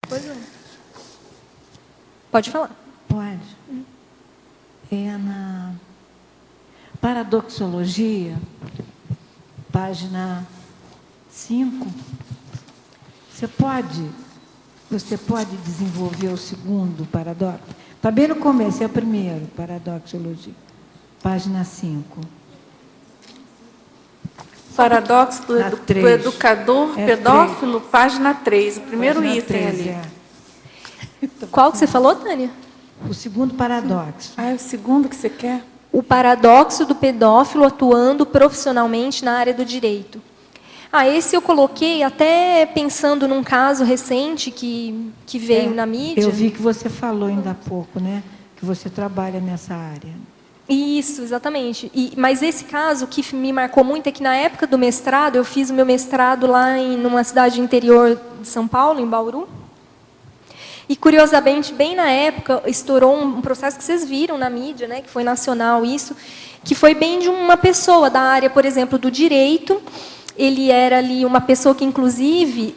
Pois é. Pode falar. Pode. É na Paradoxologia, página 5. Você pode desenvolver o segundo paradoxo? Está bem no começo, é o primeiro, Paradoxologia, página 5. Paradoxo do educador pedófilo, página 3, o primeiro Página item 3, ali. é. Qual que você falou, Tânia? O segundo paradoxo. Ah, é o segundo que você quer? O paradoxo do pedófilo atuando profissionalmente na área do direito. Esse eu coloquei até pensando num caso recente que veio na mídia. Eu vi que você falou ainda há pouco, né? Que você trabalha nessa área. Isso, exatamente. Mas esse caso que me marcou muito é que na época do mestrado, eu fiz o meu mestrado lá numa cidade interior de São Paulo, em Bauru. E, curiosamente, bem na época, estourou um processo que vocês viram na mídia, né, que foi nacional isso, que foi bem de uma pessoa da área, por exemplo, do direito. Ele era ali uma pessoa que, inclusive,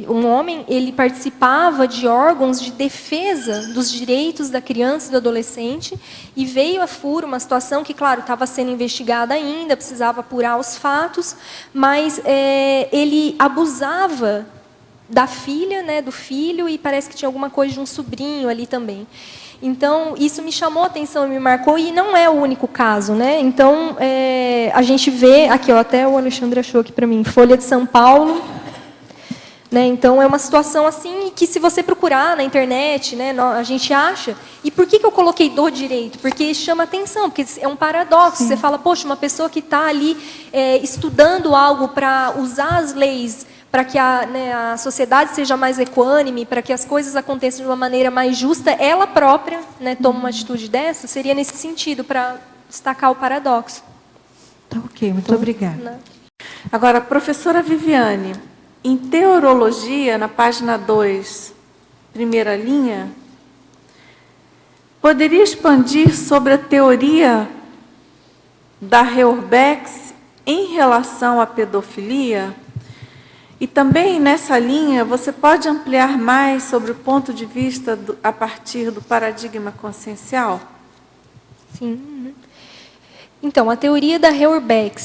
um homem, ele participava de órgãos de defesa dos direitos da criança e do adolescente, e veio a furo uma situação que, claro, estava sendo investigada ainda, precisava apurar os fatos, mas ele abusava da filha, né, do filho, e parece que tinha alguma coisa de um sobrinho ali também. Então, isso me chamou a atenção e me marcou, e não é o único caso, né? Então, a gente vê, aqui, ó, até o Alexandre achou aqui para mim, Folha de São Paulo, né? Então, é uma situação assim que, se você procurar na internet, né, a gente acha. E por que eu coloquei do direito? Porque chama atenção, porque é um paradoxo. Sim. Você fala, poxa, uma pessoa que está ali estudando algo para usar as leis para que a sociedade seja mais equânime, para que as coisas aconteçam de uma maneira mais justa, ela própria, né, toma uma atitude dessa, seria nesse sentido, para destacar o paradoxo. Tá ok, muito obrigada. Né? Agora, professora Viviane, em Teorologia, na página 2, primeira linha, poderia expandir sobre a teoria da Heuerbeck em relação à pedofilia? E também, nessa linha, você pode ampliar mais sobre o ponto de vista a partir do paradigma consciencial? Sim. Então, a teoria da Heuerbeck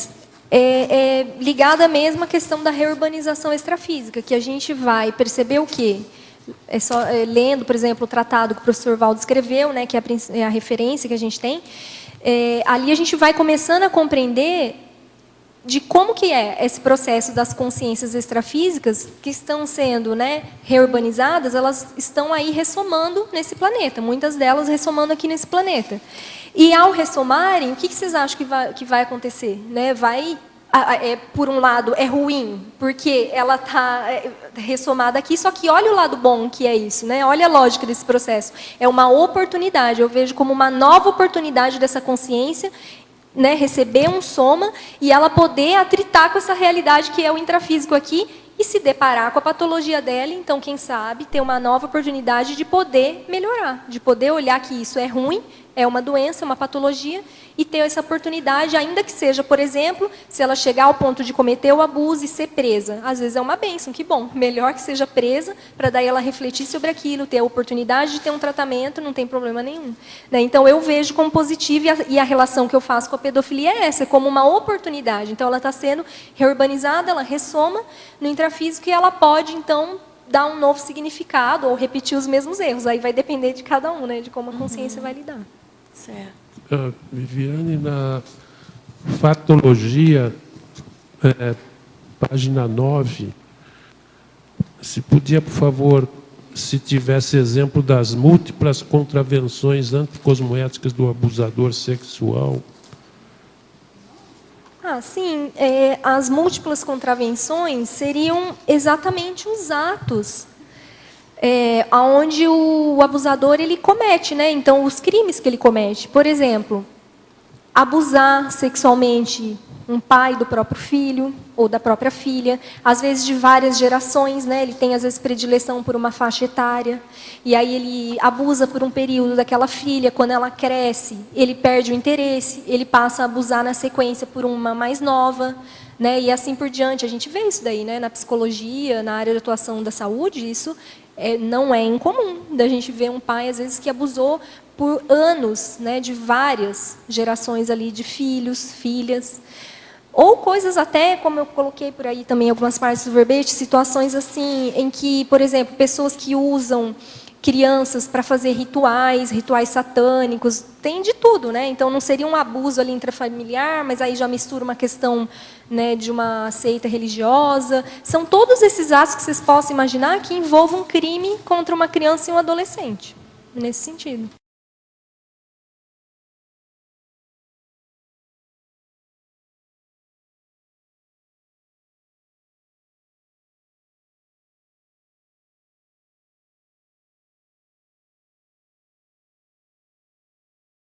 é ligada mesmo à questão da reurbanização extrafísica, que a gente vai perceber o quê? Lendo, por exemplo, o tratado que o professor Valdo escreveu, né, que é a referência que a gente tem, ali a gente vai começando a compreender de como que é esse processo das consciências extrafísicas que estão sendo, né, reurbanizadas, elas estão aí ressomando nesse planeta, muitas delas ressomando aqui nesse planeta. E, ao ressomarem, o que vocês acham que vai acontecer? Né? Por um lado, é ruim, porque ela está ressomada aqui, só que olha o lado bom que é isso, né? Olha a lógica desse processo. É uma oportunidade, eu vejo como uma nova oportunidade dessa consciência, né, receber um soma e ela poder atritar com essa realidade que é o intrafísico aqui e se deparar com a patologia dela. Então, quem sabe, ter uma nova oportunidade de poder melhorar, de poder olhar que isso é ruim, é uma doença, uma patologia, e ter essa oportunidade, ainda que seja, por exemplo, se ela chegar ao ponto de cometer o abuso e ser presa. Às vezes é uma bênção, que bom, melhor que seja presa, para daí ela refletir sobre aquilo, ter a oportunidade de ter um tratamento, não tem problema nenhum. Né? Então, eu vejo como positivo, e a relação que eu faço com a pedofilia é essa, como uma oportunidade. Então, ela está sendo reurbanizada, ela ressoma no intrafísico, e ela pode, então, dar um novo significado, ou repetir os mesmos erros. Aí vai depender de cada um, né, de como a consciência vai lidar. Certo. Viviane, na Fatologia, página 9, se podia, por favor, se tivesse exemplo das múltiplas contravenções anticosmoéticas do abusador sexual. Sim. As múltiplas contravenções seriam exatamente os atos onde o abusador ele comete, né? Então, os crimes que ele comete. Por exemplo, abusar sexualmente um pai do próprio filho ou da própria filha, às vezes de várias gerações, né? Ele tem, às vezes, predileção por uma faixa etária, e aí ele abusa por um período daquela filha. Quando ela cresce, ele perde o interesse, ele passa a abusar na sequência por uma mais nova, né? E assim por diante. A gente vê isso daí, né? Na psicologia, na área de atuação da saúde, isso não é incomum da gente ver um pai, às vezes, que abusou por anos, né, de várias gerações ali de filhos, filhas. Ou coisas até, como eu coloquei por aí também, algumas partes do verbete, situações assim, em que, por exemplo, pessoas que usam crianças para fazer rituais satânicos, tem de tudo, né? Então não seria um abuso ali intrafamiliar, mas aí já mistura uma questão, né, de uma seita religiosa. São todos esses atos que vocês possam imaginar que envolvam um crime contra uma criança e um adolescente, nesse sentido.